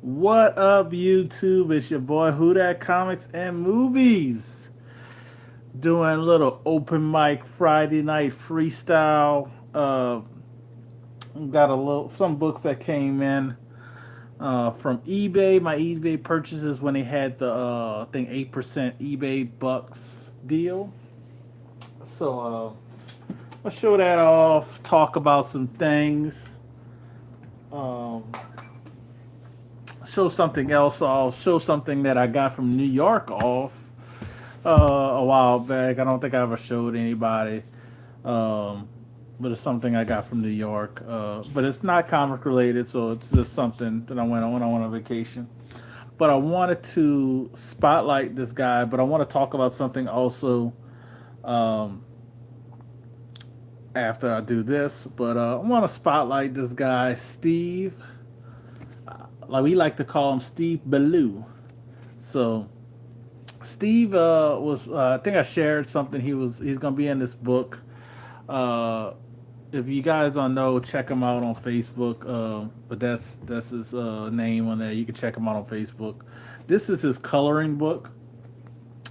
What up, YouTube? It's your boy Who Dat Comics and Movies. Doing a little open mic Friday night freestyle. Got a little some books that came in from eBay. My eBay purchases when they had the I think 8% eBay bucks deal. So I'll show that off. Talk about some things. Um, Show something else. I'll show something that I got from New York off a while back. I don't think I ever showed anybody, um, but it's something I got from New York. But it's not comic related, so it's just something that I went on when I went on vacation. But I wanted to spotlight this guy, but I want to talk about something also um, after I do this. But I want to spotlight this guy, Steve. Like we like to call him Steve Ballou. So Steve was I think I shared something. He's gonna be in this book. Uh, if you guys don't know, check him out on Facebook. But that's his name on there. You can check him out on Facebook. This is his coloring book.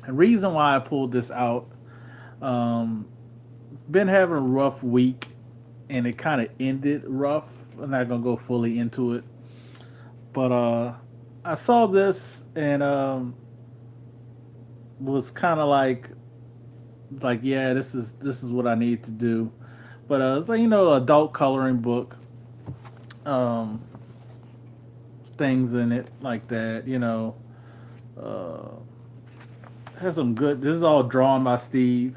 The reason why I pulled this out, um, been having a rough week, and it kind of ended rough. I'm not gonna go fully into it, but I saw this and was kind of like yeah, this is what I need to do. But it's like adult coloring book, um, things in it like that. Uh, has some good. This is all drawn by Steve,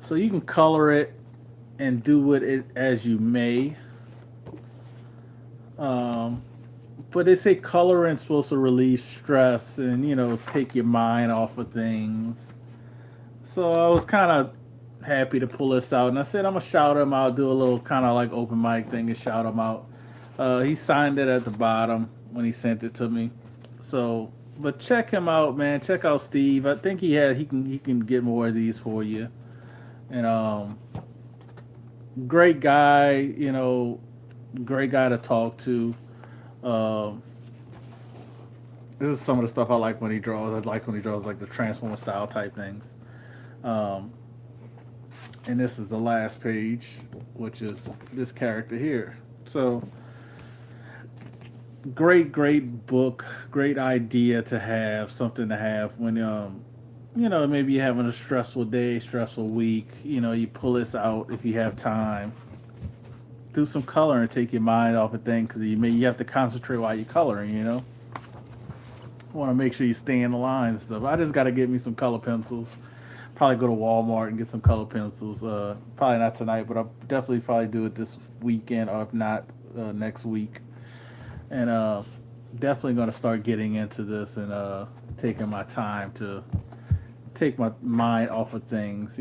so you can color it and do with it as you may. Um, but they say coloring is supposed to relieve stress and take your mind off of things. So I was kind of happy to pull this out, and I said I'm gonna shout him out, do a little kind of like open mic thing and shout him out. He signed it at the bottom when he sent it to me. So, but check him out, man. Check out Steve. I think he can get more of these for you. And great guy. Great guy to talk to. Um, this is some of the stuff I like when he draws. I like when he draws like the Transformer style type things. Um, and this is the last page, which is this character here. So great book, great idea to have, something to have when maybe you're having a stressful day, stressful week. You pull this out if you have time. Do some coloring, take your mind off of things because you have to concentrate while you're coloring. Want to make sure you stay in the line and stuff. I just got to get me some color pencils. Probably go to Walmart and get some color pencils. Probably not tonight, but I'll definitely probably do it this weekend, or if not, next week. And definitely going to start getting into this and taking my time to take my mind off of things.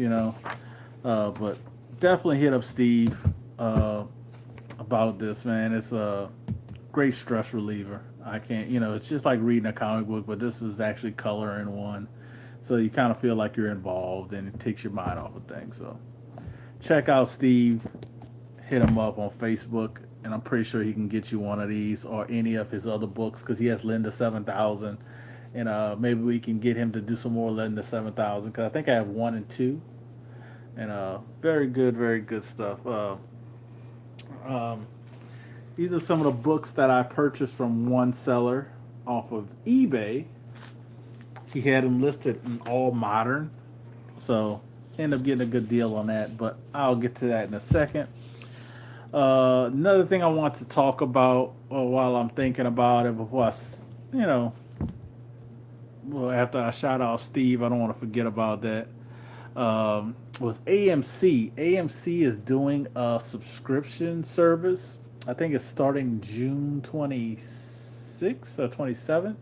But definitely hit up Steve uh, about this, man. It's a great stress reliever. I can't, it's just like reading a comic book, but this is actually color in one. So you kind of feel like you're involved and it takes your mind off of things. So check out Steve, hit him up on Facebook, and I'm pretty sure he can get you one of these or any of his other books because he has Linda 7000. And maybe we can get him to do some more Linda 7000 because I think I have one and two. And very good stuff. Um, these are some of the books that I purchased from one seller off of eBay. He had them listed in all modern, so end up getting a good deal on that. But I'll get to that in a second. Another thing I want to talk about while I'm thinking about it before you know, well, after I shout out Steve, I don't want to forget about that. Was AMC. AMC is doing a subscription service. I think it's starting June 26th or 27th.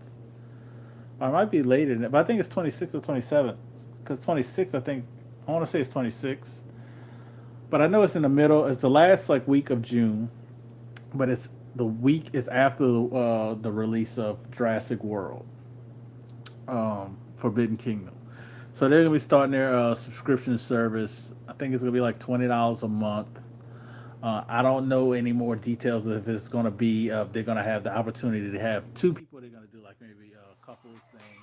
Or it might be later than that, but I think it's 26th or 27th. Because 26th, I think, I want to say it's 26th. But I know it's in the middle. It's the last like week of June, but it's the week is after the release of Jurassic World, Forbidden Kingdom. So they're gonna be starting their subscription service. I think it's gonna be like $20 a month. I don't know any more details if it's going to be they're going to have the opportunity to have two people. They're going to do like maybe a couples thing.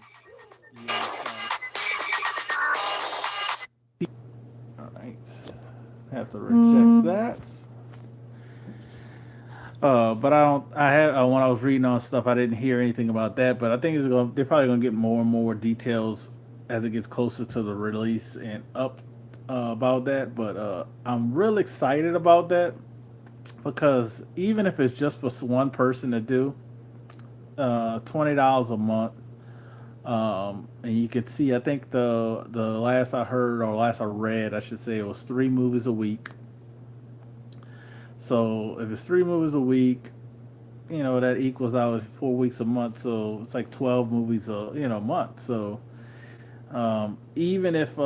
Yeah, all right. Have to reject that. But I don't. I had when I was reading on stuff, I didn't hear anything about that. But I think it's going. They're probably going to get more and more details as it gets closer to the release and up about that. But I'm real excited about that because even if it's just for one person to do, $20 a month, and you can see. I think the last I heard or last I read, I should say, it was 3 movies a week. So if it's 3 movies a week, that equals out 4 weeks a month. So it's like 12 movies a month. So even if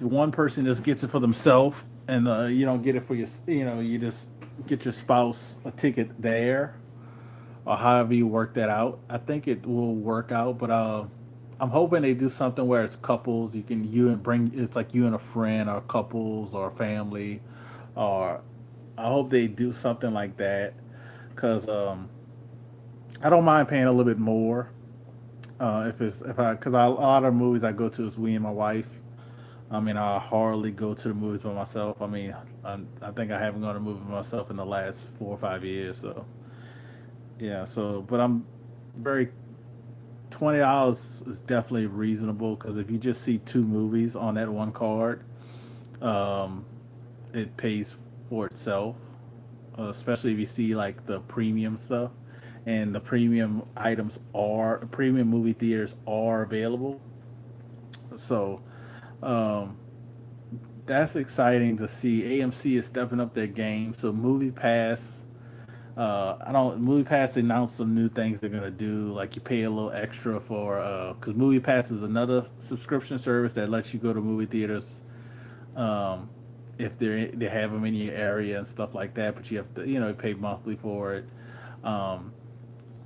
one person just gets it for themselves and you don't get it for your, you just get your spouse a ticket there or however you work that out. I think it will work out, but I'm hoping they do something where it's couples. You and bring it's like you and a friend or couples or family, or I hope they do something like that because I don't mind paying a little bit more if I because a lot of movies I go to is we and my wife. I mean, I hardly go to the movies by myself. I mean, I think I haven't gone to a movie by myself in the last 4 or 5 years. So yeah, but I'm very $20 is definitely reasonable because if you just see 2 movies on that one card, um, it pays for itself. Especially if you see like the premium stuff, and the premium movie theaters are available. So um, that's exciting to see. AMC is stepping up their game. So Movie Pass. I don't. Movie Pass announced some new things they're gonna do. Like you pay a little extra for because Movie Pass is another subscription service that lets you go to movie theaters um, if they have them in your area and stuff like that. But you have to pay monthly for it. Um,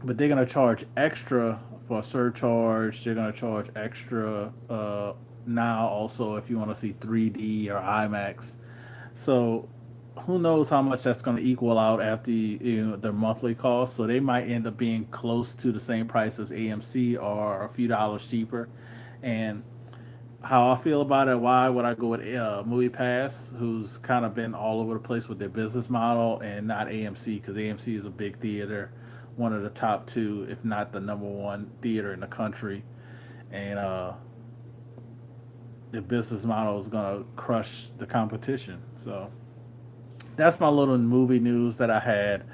but they're gonna charge extra for a surcharge. They're gonna charge extra now also if you want to see 3D or IMAX. So who knows how much that's going to equal out after their monthly cost. So they might end up being close to the same price as AMC or a few dollars cheaper. And how I feel about it, why would I go with Movie Pass, who's kind of been all over the place with their business model, and not AMC, because AMC is a big theater, one of the top two, if not the number one theater in the country. And the business model is going to crush the competition. So that's my little movie news that I had.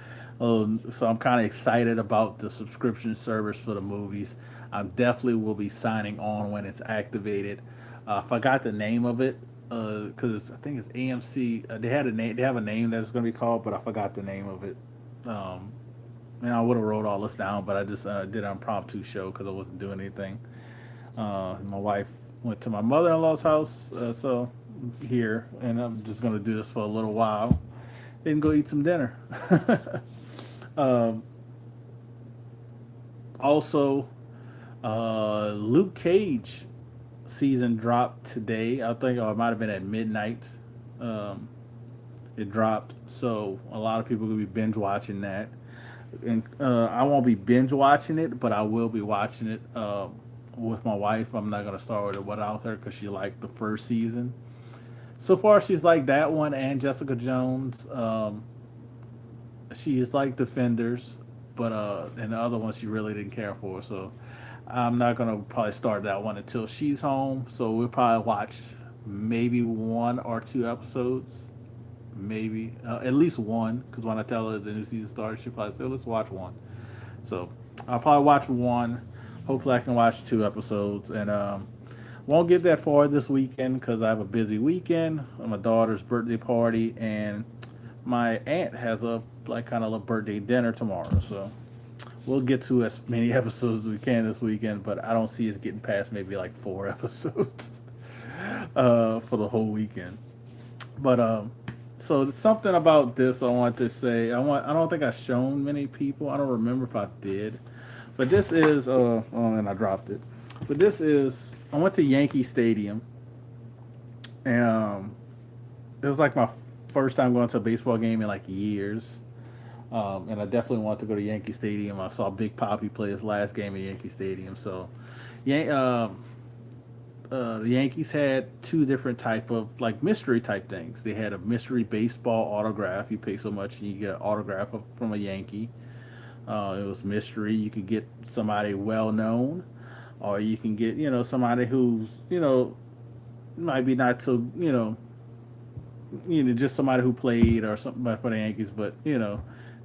So I'm kind of excited about the subscription service for the movies. I definitely will be signing on when it's activated. I forgot the name of it because I think it's AMC. They had a name. They have a name that it's going to be called, but I forgot the name of it. Um, and I would have wrote all this down, but I just did an impromptu show because I wasn't doing anything. My wife went to my mother-in-law's house, so here, and I'm just going to do this for a little while. Then go eat some dinner. um, also, Luke Cage season dropped today. I think or it might have been at midnight. Um, it dropped, so a lot of people will be binge watching that. And I won't be binge watching it, but I will be watching it with my wife. I'm not gonna start with it without her because she liked the first season. So far, she's like that one and Jessica Jones. She's like Defenders, but and the other one she really didn't care for. So I'm not gonna probably start that one until she's home. So we'll probably watch maybe 1 or 2 episodes, maybe at least one. Because when I tell her the new season started, she'll probably say, "Let's watch one." So I'll probably watch one. Hopefully, I can watch 2 episodes, and won't get that far this weekend because I have a busy weekend. My daughter's birthday party, and my aunt has a like kind of a birthday dinner tomorrow. So we'll get to as many episodes as we can this weekend, but I don't see us getting past maybe like 4 episodes for the whole weekend. But so something about this I want to say. I don't think I've shown many people. I don't remember if I did, but this is oh, and I dropped it. But this is I went to Yankee Stadium, and it was like my First time going to a baseball game in like years. And I definitely want to go to Yankee Stadium. I saw Big Poppy play his last game at Yankee Stadium. So, Yan- the Yankees had two different type of like mystery type things. They had a mystery baseball autograph. You pay so much and you get an autograph from a Yankee. It was mystery. You could get somebody well known, or you can get somebody who's might be not so just somebody who played or something for the Yankees, but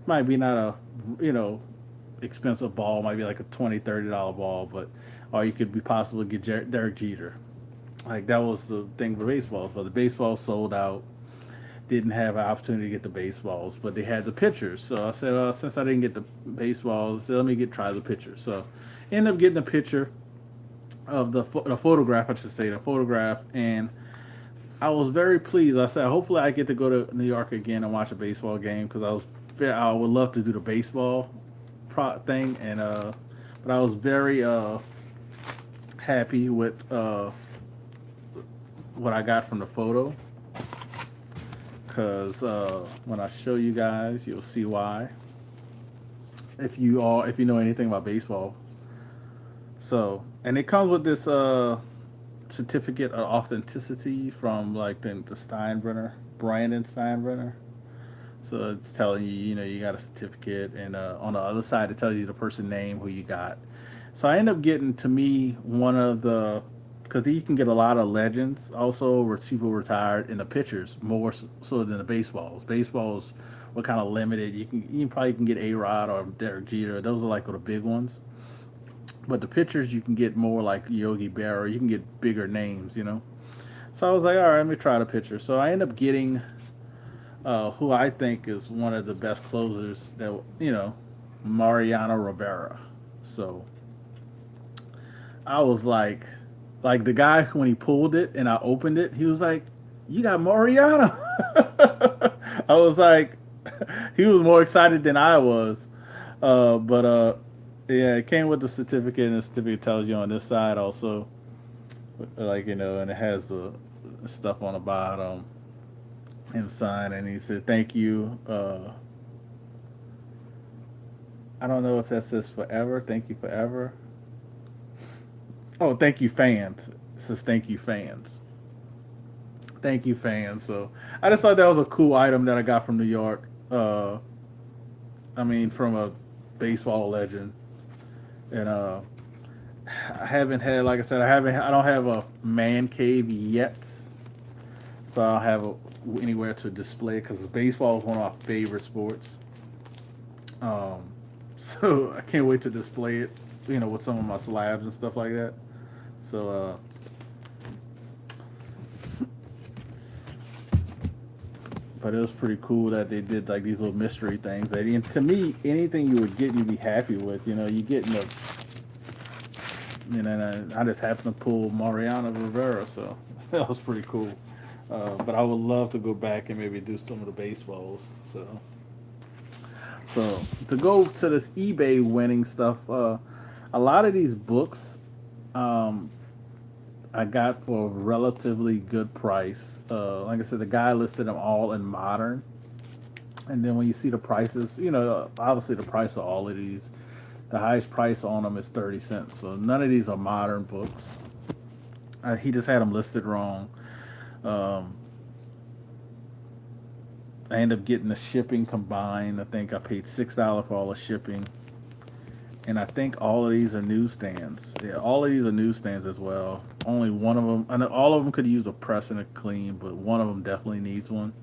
might be not a expensive ball. Might be like a $20-$30 ball, but or you could be possible to get Derek Jeter. Like that was the thing for baseballs. But the baseball sold out. Didn't have an opportunity to get the baseballs, but they had the pitchers. So I said, since I didn't get the baseballs, let me try the pitchers. So end up getting a picture of the photograph, I should say, the photograph, and I was very pleased. I said, hopefully, I get to go to New York again and watch a baseball game because I would love to do the baseball thing, and but I was very happy with what I got from the photo because when I show you guys, you'll see why. If you know anything about baseball, so and it comes with this certificate of authenticity from like the Steinbrenner, Brandon Steinbrenner. So it's telling you, you got a certificate, and on the other side, it tells you the person name who you got. So I end up getting to me one of the because you can get a lot of legends also where people retired in the pitchers more so than the baseballs. Baseballs were kind of limited. You probably can get A Rod or Derek Jeter. Those are like the big ones. But the pitchers you can get more like Yogi Berra. You can get bigger names. So I was like, all right, let me try the pitcher. So I end up getting who I think is one of the best closers Mariano Rivera. So I was like the guy when he pulled it and I opened it, he was like, "You got Mariano." I was like, he was more excited than I was. But yeah, it came with the certificate, and the certificate tells you on this side also, like and it has the stuff on the bottom. Him sign, and he said, "Thank you." I don't know if that says forever. Thank you forever. Oh, thank you fans. It says thank you fans. Thank you fans. So I just thought that was a cool item that I got from New York. I mean, from a baseball legend, and I haven't had, like I said, I don't have a man cave yet, so I don't have anywhere to display it because baseball is one of my favorite sports. Um, so I can't wait to display it, with some of my slabs and stuff like that. So, but it was pretty cool that they did like these little mystery things. That to me, anything you would get, you'd be happy with. You get in the, and I just happened to pull Mariano Rivera, so that was pretty cool. But I would love to go back and maybe do some of the baseballs. So to go to this eBay winning stuff, a lot of these books um, I got for a relatively good price. Like I said, the guy listed them all in modern, and then when you see the prices, obviously the price of all of these, the highest price on them is 30 cents. So none of these are modern books. He just had them listed wrong. Um, I ended up getting the shipping combined. I think I paid $6 for all the shipping, and I think all of these are newsstands. Yeah, all of these are newsstands as well. Only one of them, I know all of them could use a press and a clean, but one of them definitely needs one.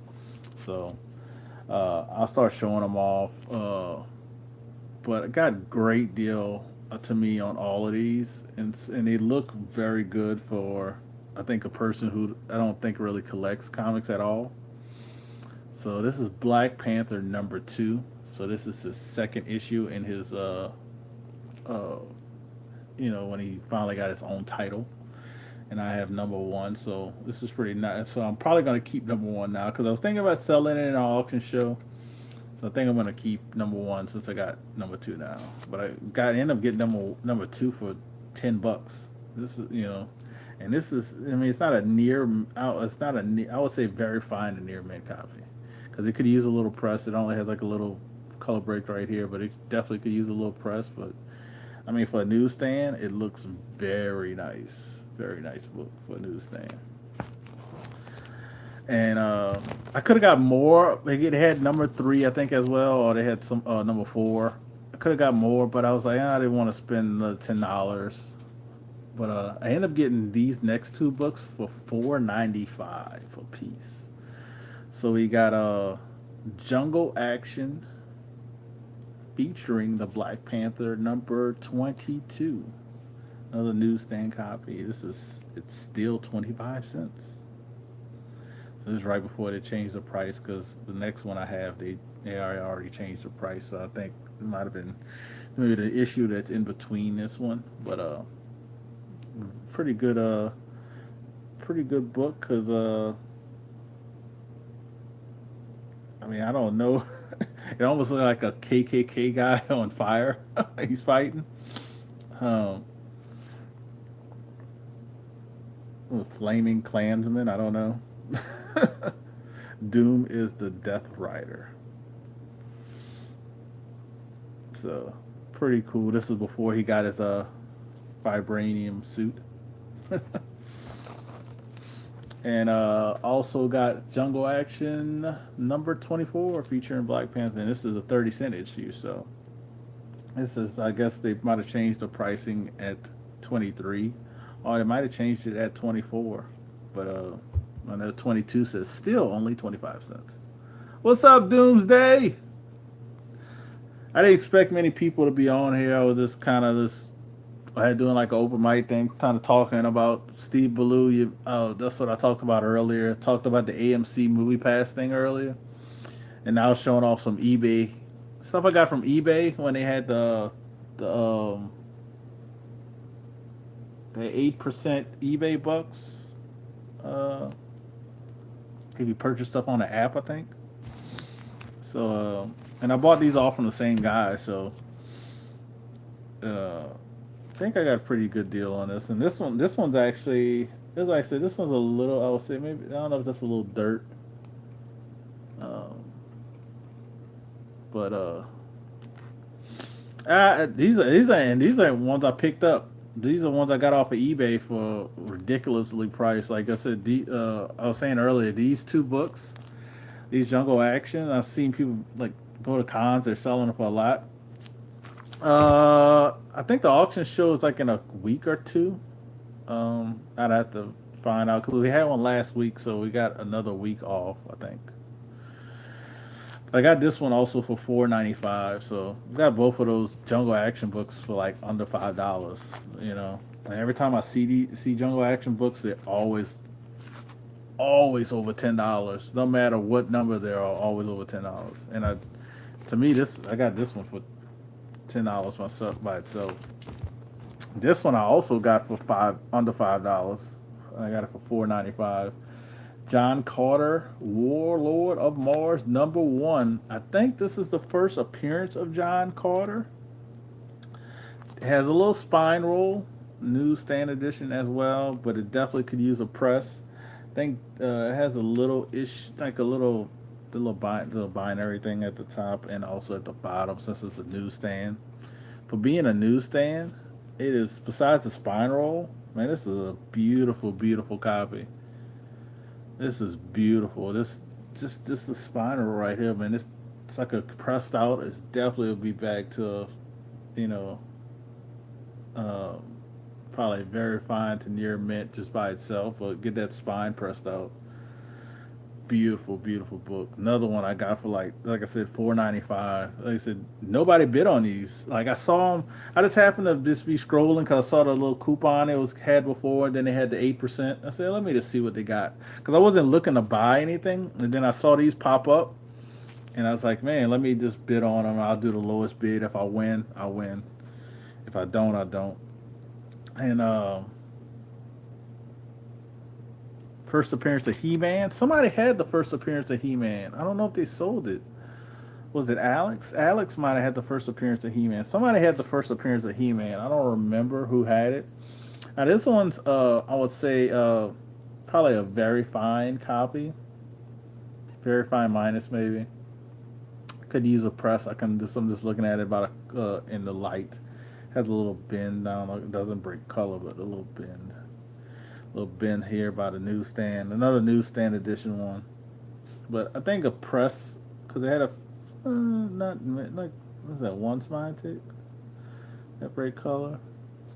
So I'll start showing them off. But I got a great deal to me on all of these, and they look very good for I think a person who I don't think really collects comics at all. So this is Black Panther #2. So this is his second issue in his uh when he finally got his own title. And I have #1, so this is pretty nice. So I'm probably gonna keep #1 now because I was thinking about selling it in an auction show. So I think I'm gonna keep #1 since I got #2 now. But I end up getting number 2 for $10. This is and this is I mean it's not a near it's not a I would say very fine to near mint copy. because it could use a little press. It only has like a little color break right here, but it definitely could use a little press. But I mean, for a newsstand, it looks very nice book for a newsstand. And I could have got more. They had number three, I think, as well, or they had some number four. I could have got more, but I was like, I didn't want to spend the $10. But I ended up getting these next two books for $4.95 a piece. So we got Jungle Action featuring the Black Panther number 22. Another newsstand copy. It's still 25 cents. So this is right before they changed the price because the next one I have they already changed the price. So I think it might have been maybe the issue that's in between this one, but pretty good pretty good book because I mean I don't know. It almost looks like a KKK guy on fire. He's fighting. Um, Flaming Klansman. I don't know. Doom is the Death Rider. So pretty cool. This is before he got his vibranium suit. And also got Jungle Action number 24 featuring Black Panther. And this is a 30-cent issue. So this is, I guess they might have changed the pricing at 23, or they might have changed it at 24. But I know 22 says still only 25 cents. What's up, Doomsday? I didn't expect many people to be on here. I was just kind of this. I had doing like an open mic thing, kind of talking about Steve Ballou. That's what I talked about earlier. Talked about the AMC Movie Pass thing earlier, and now showing off some eBay stuff I got from eBay when they had the um the 8% eBay bucks. Uh, if you purchase stuff on the app, I think. So, and I bought these all from the same guy. So, I think I got a pretty good deal on this. And this one's actually, as I said, this one's a little. I would say maybe I don't know if that's a little dirt. Um, but these are ones I picked up. These are ones I got off of eBay for ridiculously priced. Like I said, I was saying earlier, these two books, these Jungle Action, I've seen people like go to cons. They're selling them for a lot. I think the auction show is like in a week or two. I'd have to find out because we had one last week, so we got another week off. I think. I got this one also for $4.95. So I got both of those Jungle Action books for like under $5. You know, and every time I see Jungle Action books, they're always over $10. No matter what number they are, always over $10. And to me, I got this one for $10 myself by itself. This one I also got for under $5. I got it for $4.95. John Carter, Warlord of Mars, number one. I think this is the first appearance of John Carter. It has a little spine roll, newsstand edition as well, but it definitely could use a press. I think it has a little like a little, the little binary thing at the top and also at the bottom since it's a newsstand. For being a newsstand, it is besides the spine roll. Man, this is a beautiful, beautiful copy. This is beautiful. This the spine roll right here, man. It's like a pressed out. It's definitely will be back to, you know, uh, probably very fine to near mint just by itself. But get that spine pressed out. Beautiful, beautiful book. Another one I got for like I said, $4.95. Like I said, nobody bid on these. Like I saw them. I just happened to just be scrolling because I saw the little coupon it was had before. And then they had the 8%. I said, let me just see what they got because I wasn't looking to buy anything. And then I saw these pop up, and I was like, man, let me just bid on them. I'll do the lowest bid. If I win, I win. If I don't, I don't. And first appearance of He-Man. Somebody had the first appearance of He-Man. I don't know if they sold it. Was it Alex? Alex might have had the first appearance of He-Man. Somebody had the first appearance of He-Man. I don't remember who had it. Now this one's I would say probably a very fine copy. very fine minus maybe. Could use a press. I'm just looking at it about in the light. Has a little bend down. It doesn't break color, but a little bend. A little bend here by the newsstand. Another newsstand edition one. But I think a press because they had a not like what's that one spine tick that break color.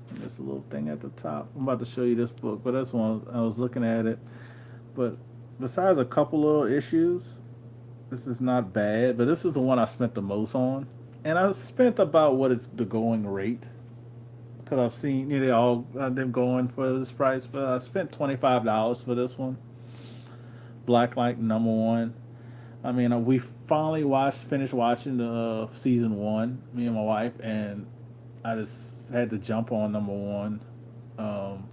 And there's a little thing at the top. I'm about to show you this book, but that's one I was looking at it. But besides a couple little issues, this is not bad. But this is the one I spent the most on, and I spent about what is the going rate because I've seen they all them going for this price. But I spent $25 for this one. Blacklight #1. I mean, we finally finished watching the season one, me and my wife, and I just had to jump on #1. Um,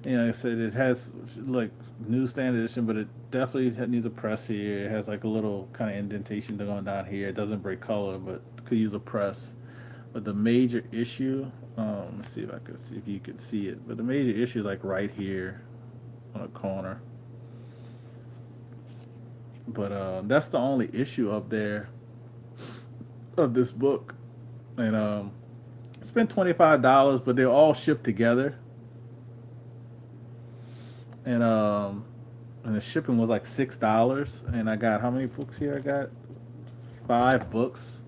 like I said, it has like newsstand edition, but it definitely needs a press here. It has like a little kind of indentation going down here. It doesn't break color, but could use a press. But the major issue, let's see if I could see if you could see it. But the major issue is like right here on the corner. But that's the only issue up there of this book. And spent $25, but they're all shipped together. And the shipping was like $6. And I got how many books here? I got 5 books.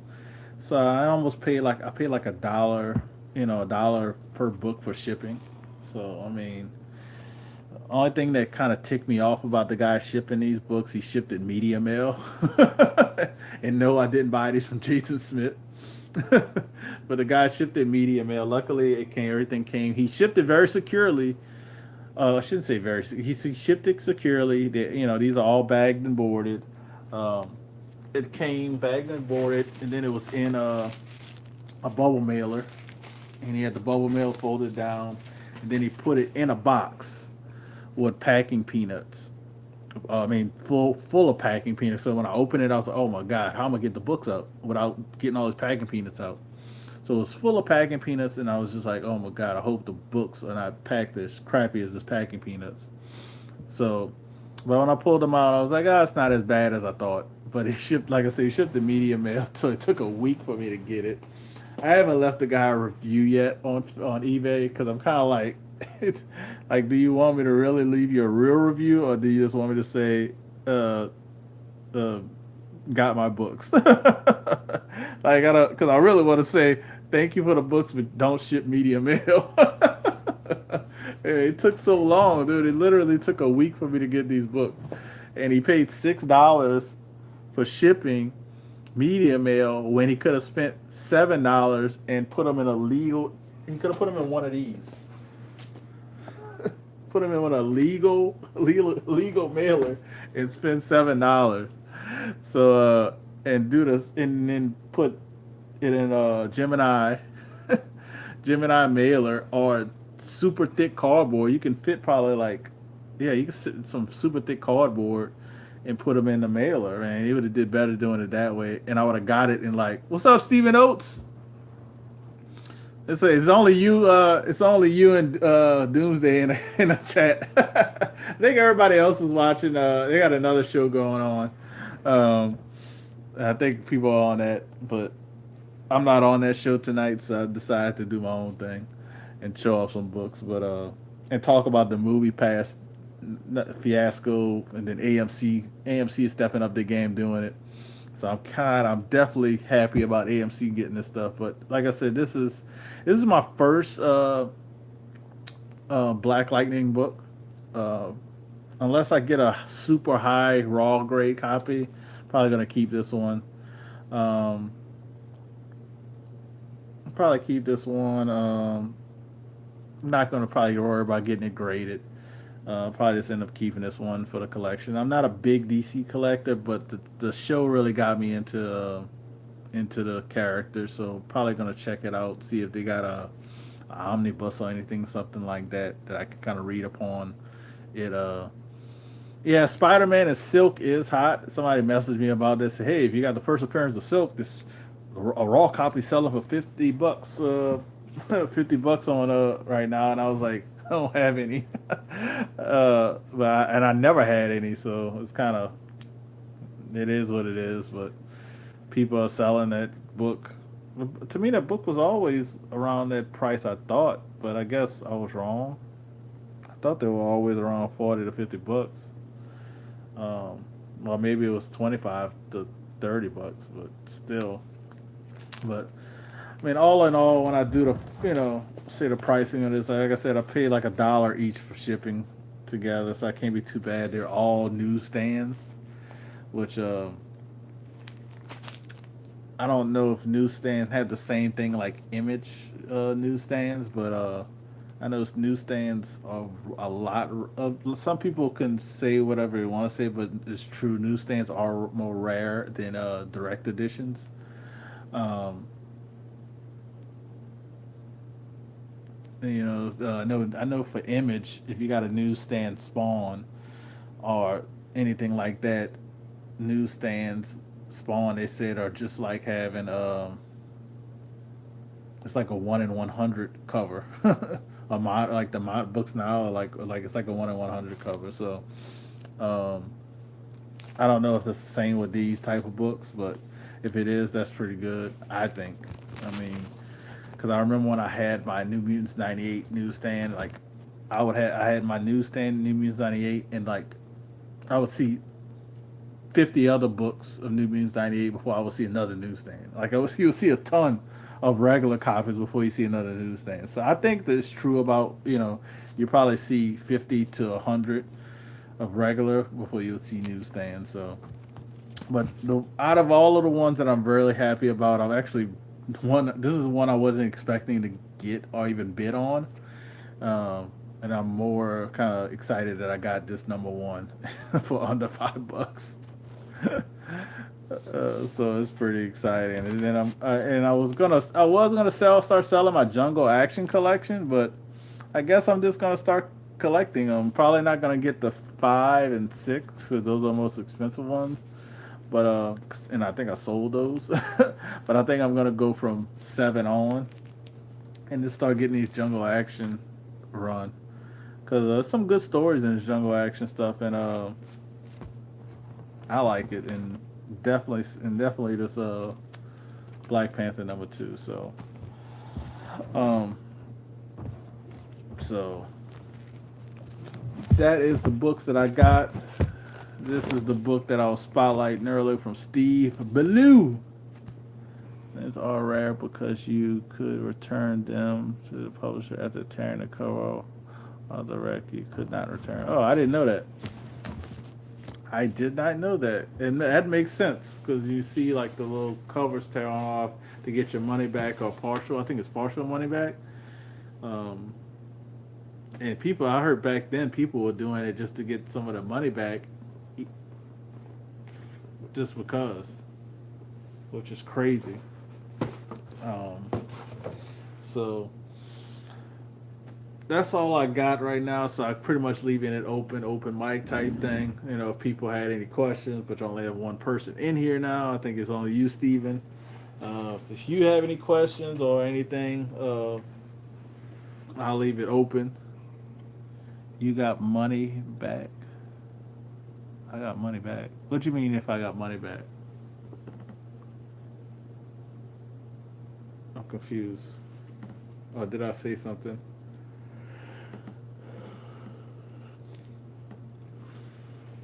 So I paid like $1, $1 per book for shipping. So I mean, the only thing that kind of ticked me off about the guy shipping these books, he shipped it media mail. And no, I didn't buy these from Jason Smith. But the guy shipped it media mail. Luckily, everything came. He shipped it very securely. I shouldn't say very. He shipped it securely. These are all bagged and boarded. Um, it came bagged and boarded, and then it was in a bubble mailer, and he had the bubble mail folded down, and then he put it in a box with packing peanuts. I mean, full of packing peanuts. So when I opened it, I was like, "Oh my god, how am I gonna get the books out without getting all these packing peanuts out?" So it was full of packing peanuts, and I was just like, "Oh my god, I hope the books are not packed as crappy as this packing peanuts." So, but when I pulled them out, I was like, "Ah, it's not as bad as I thought." But it shipped, like I said, it shipped the media mail, so it took a week for me to get it. I haven't left the guy a review yet on eBay because I'm kind of like, it's, like, do you want me to really leave you a real review, or do you just want me to say, uh, uh, got my books? Like I don't, because I really want to say thank you for the books, but don't ship media mail. It took so long, dude. It literally took a week for me to get these books, and he paid $6 for shipping media mail when he could have spent $7 and put them in a legal. He could have put them in one of these. Put them in with a legal mailer and spend $7. So and do this and then put it in a Gemini mailer or super thick cardboard. You can fit probably like, yeah, you can sit some super thick cardboard and put them in the mailer, man. He would have did better doing it that way, and I would have got it in like, what's up, Stephen Oates? It's only you. It's only you and Doomsday in the chat. I think everybody else is watching. They got another show going on. Um, I think people are on that, but I'm not on that show tonight, so I decided to do my own thing and show off some books, but and talk about the movie past fiasco, and then AMC is stepping up their game doing it. So I'm definitely happy about AMC getting this stuff. But like I said, this is my first Black Lightning book. Uh, Unless I get a super high raw grade copy, probably gonna keep this one. Um, Probably keep this one. I'm not gonna probably worry about getting it graded. Probably just end up keeping this one for the collection. I'm not a big DC collector, but the show really got me into the character, so probably gonna check it out, see if they got a omnibus or anything, something like that I can kind of read upon it. Yeah, Spider-Man and Silk is hot. Somebody messaged me about this. Hey, if you got the first appearance of Silk, this a raw copy selling for $50. $50 on right now, and I was like, I don't have any. And I never had any, so it's kind of It is what it is, but people are selling that book. To me, that book was always around that price, I thought, but I guess I was wrong. I thought they were always around 40 to 50 bucks. Um, well, maybe it was 25 to 30 bucks, but still. But I mean, all in all, when I do the, say the pricing of this, like I said, I pay like $1 each for shipping together, so I can't be too bad. They're all newsstands, which I don't know if newsstands have the same thing like image newsstands, but I know newsstands are a lot. Some people can say whatever they want to say, but it's true. Newsstands are more rare than direct editions. Um, I know for image, if you got a newsstand spawn or anything like that, newsstands spawn they said are just like having it's like a 1 in 100 cover. A mod like the mod books now are like it's like a 1 in 100 cover. So um, I don't know if it's the same with these type of books, but if it is, that's pretty good. I think. I mean, because I remember when I had my New Mutants '98 newsstand, like I had my newsstand New Mutants '98, and like I would see 50 other books of New Mutants '98 before I would see another newsstand. Like you would see a ton of regular copies before you see another newsstand. So I think that it's true about you probably see 50 to 100 of regular before you'll see newsstands. So, but out of all of the ones that I'm really happy about, I'm actually one. This is one I wasn't expecting to get or even bid on. And I'm more kind of excited that I got this number one for under $5. So it's pretty exciting. And then I was gonna start selling my Jungle Action collection, but I guess I'm just gonna start collecting them. Probably not gonna get the 5 and 6 because those are the most expensive ones. But and I think I sold those. But I think I'm gonna go from 7 on and just start getting these Jungle Action run because there's some good stories in this Jungle Action stuff, and I like it, and definitely this Black Panther #2. Um, so that is the books that I got. This is the book that I was spotlighting earlier from Steve Ballou. It's all rare because you could return them to the publisher after tearing the cover off the wreck. You could not return. Oh, I didn't know that. I did not know that, and that makes sense because you see like the little covers tear off to get your money back or partial. I think it's partial money back. Um, and people, I heard back then people were doing it just to get some of the money back, just because, which is crazy. Um, so that's all I got right now. So I pretty much leaving it open mic type thing. If people had any questions, but you only have one person in here now. I think it's only you, Steven. If you have any questions or anything, I'll leave it open. You got money back? I got money back. What do you mean if I got money back? I'm confused. Oh, did I say something?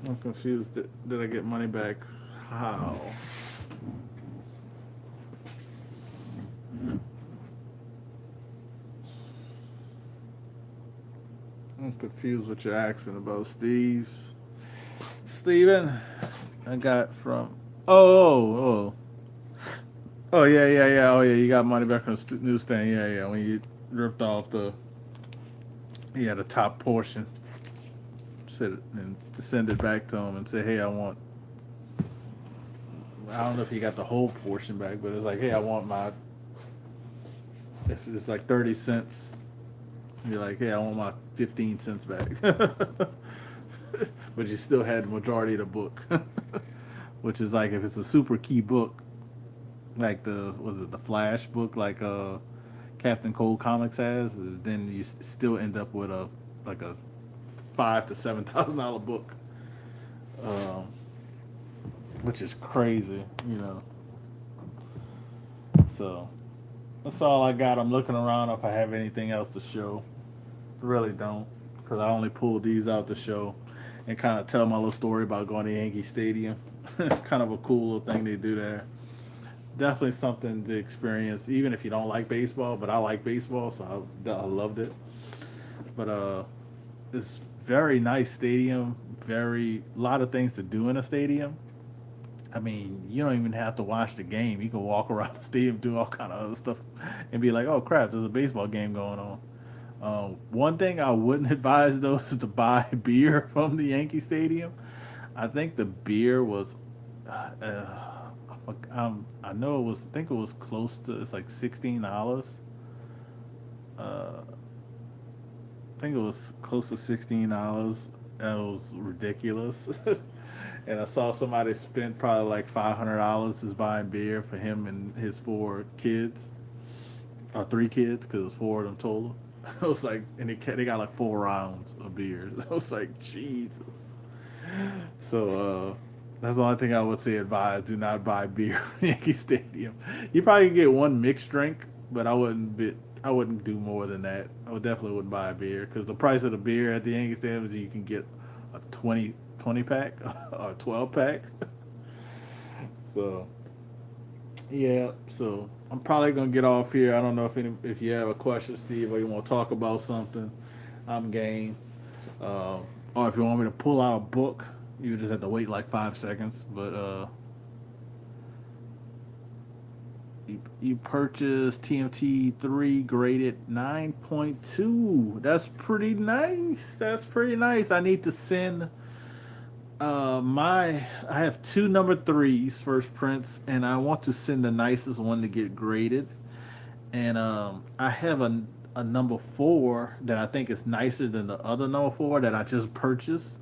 I'm confused. Did I get money back? How? I'm confused what you're asking about, Steve. Steven, I got from. Oh. Oh, yeah. Oh, yeah, you got money back on the newsstand. Yeah. When you ripped off the top portion. Said and send it back to him and say, hey, I don't know if he got the whole portion back, but it's like, hey, I want my, if it's like 30 cents, you're like, hey, I want my 15 cents back. But you still had the majority of the book, which is like if it's a super key book, like the Flash book, like Captain Cold Comics has, then you still end up with a $5,000 to $7,000 book. Um, which is crazy, you know. So that's all I got. I'm looking around if I have anything else to show. Really don't, because I only pulled these out to show and kind of tell my little story about going to Yankee Stadium. Kind of a cool little thing they do there. Definitely something to experience, even if you don't like baseball. But I like baseball, so I loved it. But it's very nice stadium. Very a lot of things to do in a stadium. I mean, you don't even have to watch the game. You can walk around the stadium, do all kind of other stuff, and be like, "Oh crap, there's a baseball game going on." One thing I wouldn't advise though is to buy beer from the Yankee Stadium. I think the beer was, I know it was. I think it was close to. It's like $16. I think it was close to $16. That was ridiculous. And I saw somebody spend probably like $500 just buying beer for him and his four kids, or three kids, because it was four of them total. I was like, and they got like 4 rounds of beer. I was like, Jesus. So that's the only thing I would say advise: do not buy beer in Yankee Stadium. You probably can get one mixed drink, but I wouldn't do more than that. I would definitely wouldn't buy a beer because the price of the beer at the Yankee Stadium is you can get a 20 pack or a 12 pack. So yeah, so I'm probably gonna get off here. I don't know if you have a question, Steve, or you want to talk about something. I'm game. Or if you want me to pull out a book, you just have to wait like 5 seconds. But you purchased TMT 3 graded 9.2. That's pretty nice. That's pretty nice. I need to send I have two number threes first prints, and I want to send the nicest one to get graded. And I have a number four that I think is nicer than the other number four that I just purchased,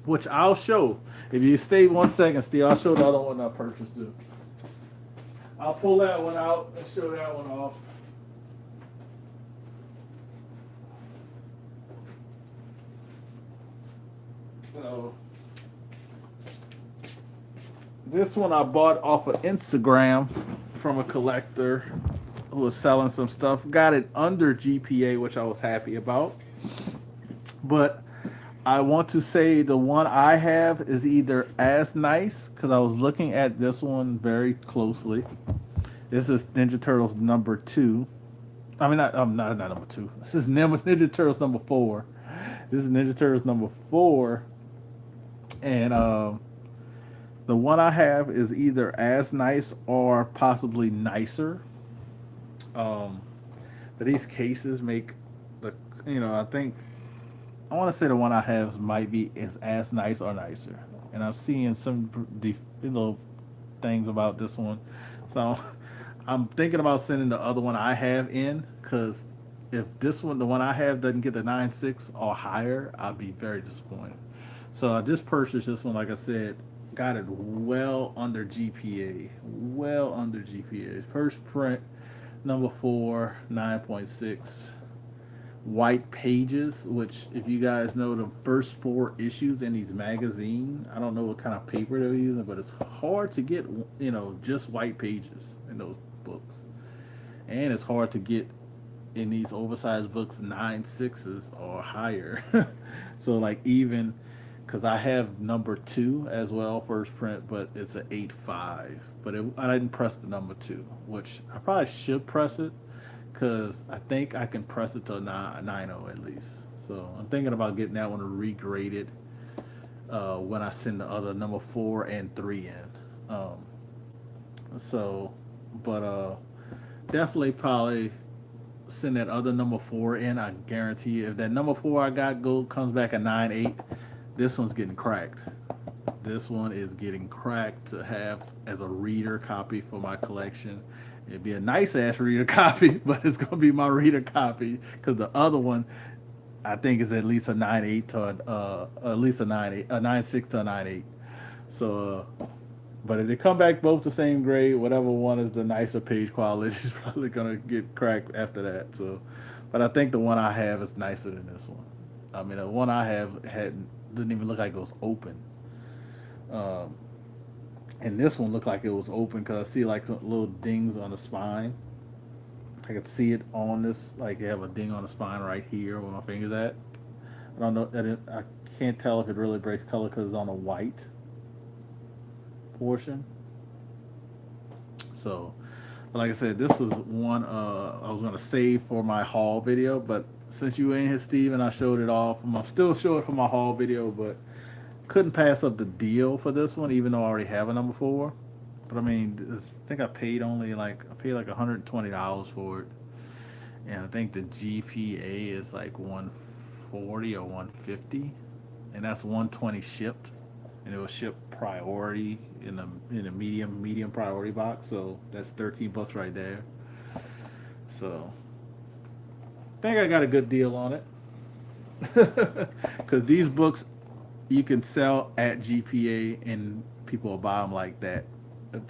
which I'll show. If you stay 1 second, Steve, I'll show the other one I purchased too. I'll pull that one out and show that one off. So this one I bought off of Instagram from a collector who was selling some stuff. Got it under GPA, which I was happy about. But I want to say the one I have is either as nice because I was looking at this one very closely. This is Ninja Turtles number two. I mean, not number two. This is Ninja Turtles number four. This is Ninja Turtles number four, and the one I have is either as nice or possibly nicer. Um, but these cases make the I think I want to say the one I have might be is as nice or nicer, and I'm seeing some things about this one, so I'm thinking about sending the other one I have in because if this one, the one I have, doesn't get the 9.6 or higher, I'll be very disappointed. So I just purchased this one, like I said, got it well under GPA, well under GPA. First print, number four, 9.6. White pages, which if you guys know the first four issues in these magazines, I don't know what kind of paper they're using, but it's hard to get, just white pages in those books. And it's hard to get in these oversized books 9.6s or higher. So like even because I have number two as well, first print, but it's an 8.5. But I didn't press the number two, which I probably should press it because I think I can press it to a 9.0 at least. So I'm thinking about getting that one regraded when I send the other number four and three in. So, but definitely probably send that other number four in. I guarantee you, if that number four I got comes back at 9.8, this one's getting cracked. This one is getting cracked to have as a reader copy for my collection. It'd be a nice ass reader copy, but it's gonna be my reader copy because the other one I think is at least a 9.8 to at least a 9.8, a 9.6 to a 9.8. So, but if they come back both the same grade, whatever one is the nicer page quality is probably gonna get cracked after that. So, but I think the one I have is nicer than this one. I mean, the one I have didn't even look like it was open. Um, And this one looked like it was open because I see like some little dings on the spine. I could see it on this, like they have a ding on the spine right here where my finger's at. I don't know that I can't tell if it really breaks color because it's on a white portion. So, but like I said, this was one I was gonna save for my haul video, but since you were in here, Steven, I showed it off. I'm still show it for my haul video, but couldn't pass up the deal for this one, even though I already have a number four. But I mean, I think I paid like $120 for it, and I think the GPA is like 140 or 150, and that's 120 shipped, and it was shipped priority in a medium priority box, so that's $13 right there. So I think I got a good deal on it because these books you can sell at GPA and people will buy them like that.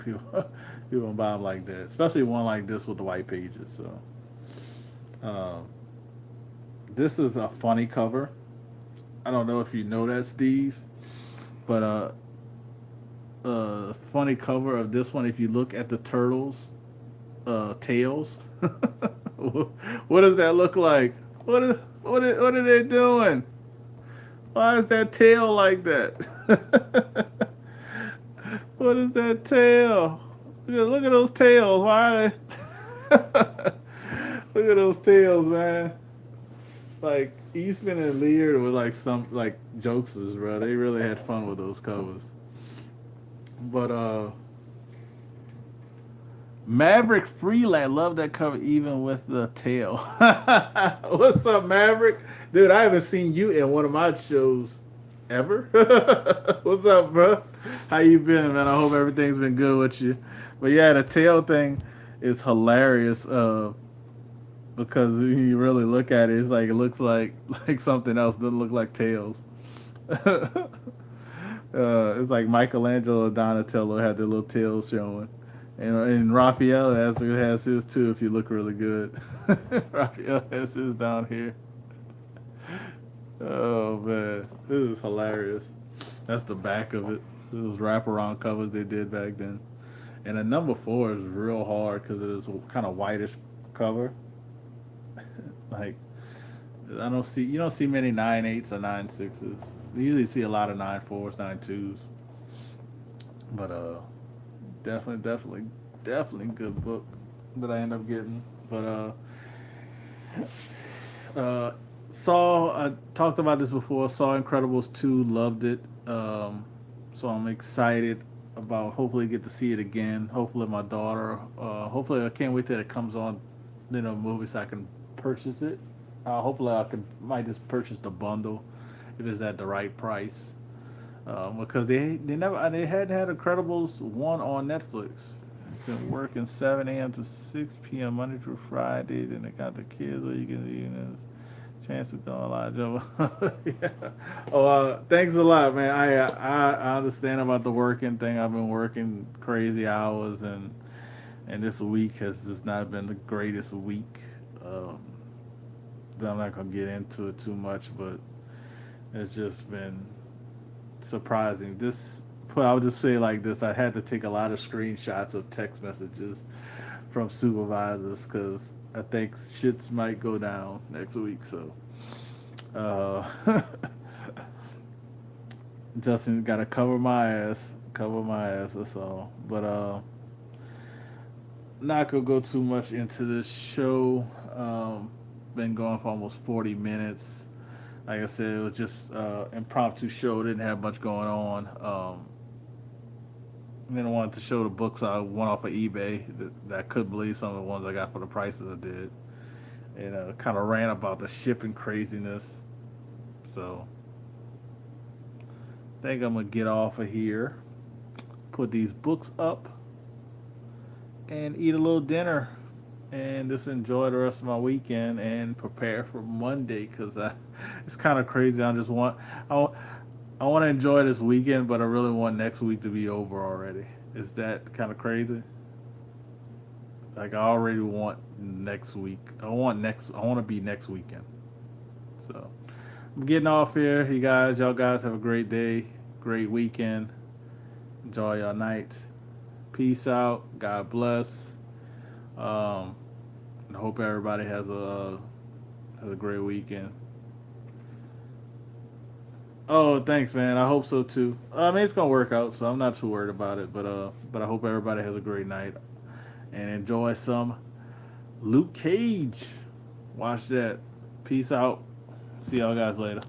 People, people will buy them like that, especially one like this with the white pages. So um, this is a funny cover. I don't know if you know that, Steve, but funny cover of this one. If you look at the turtles' tails, what does that look like? What are they doing? Why is that tail like that? What is that tail? Look at those tails. Why? Look at those tails, man. Like Eastman and Lear were like some like jokesters, bro. They really had fun with those covers. But Maverick Freeland, love that cover even with the tail. What's up, Maverick? Dude, I haven't seen you in one of my shows ever. What's up, bro? How you been, man? I hope everything's been good with you. But yeah, the tail thing is hilarious. Because when you really look at it, it's like it looks like something else. Doesn't look like tails. It's like Michelangelo and Donatello had their little tails showing, and Raphael has his too. If you look really good, Raphael has his down here. Oh man, this is hilarious. That's the back of it. Those wraparound covers they did back then. And the number four is real hard because it is a kind of whitish cover. Like you don't see many 9.8s or 9.6s. You usually see a lot of 9.4s, 9.2s. But definitely good book that I end up getting. But saw I talked about this before. Saw Incredibles 2, loved it. So I'm excited about hopefully get to see it again. Hopefully my daughter. Hopefully I can't wait till it comes on, movie so I can purchase it. Hopefully I can might just purchase the bundle if it's at the right price. Because they hadn't had Incredibles 1 on Netflix. Been working 7 a.m. to 6 p.m. Monday through Friday. Then they got the kids where you can chance to go a lot of job. Yeah. Oh, thanks a lot, man. I understand about the working thing. I've been working crazy hours, and this week has just not been the greatest week. Um, I'm not gonna get into it too much, but it's just been surprising. I'll just say it like this: I had to take a lot of screenshots of text messages from supervisors because I think shits might go down next week. So, uh, Justin got to cover my ass. That's all. But not gonna go too much into this show. Been going for almost 40 minutes. Like I said, it was just impromptu show. Didn't have much going on. Then I wanted to show the books I went off of eBay that I couldn't believe some of the ones I got for the prices I did. And kind of ran about the shipping craziness. So I think I'm going to get off of here, put these books up, and eat a little dinner. And just enjoy the rest of my weekend and prepare for Monday because it's kind of crazy. I, I want to enjoy this weekend, but I really want next week to be over already. Is that kind of crazy? Like I already want next week. I want to be next weekend. So I'm getting off here. You guys, y'all guys have a great day, great weekend, Enjoy your night. Peace out. God bless. Um, and I hope everybody has a great weekend. Oh, thanks, man. I hope so too. I mean, it's gonna work out, so I'm not too worried about it. But I hope everybody has a great night and enjoy some Luke Cage. Watch that. Peace out. See y'all guys later.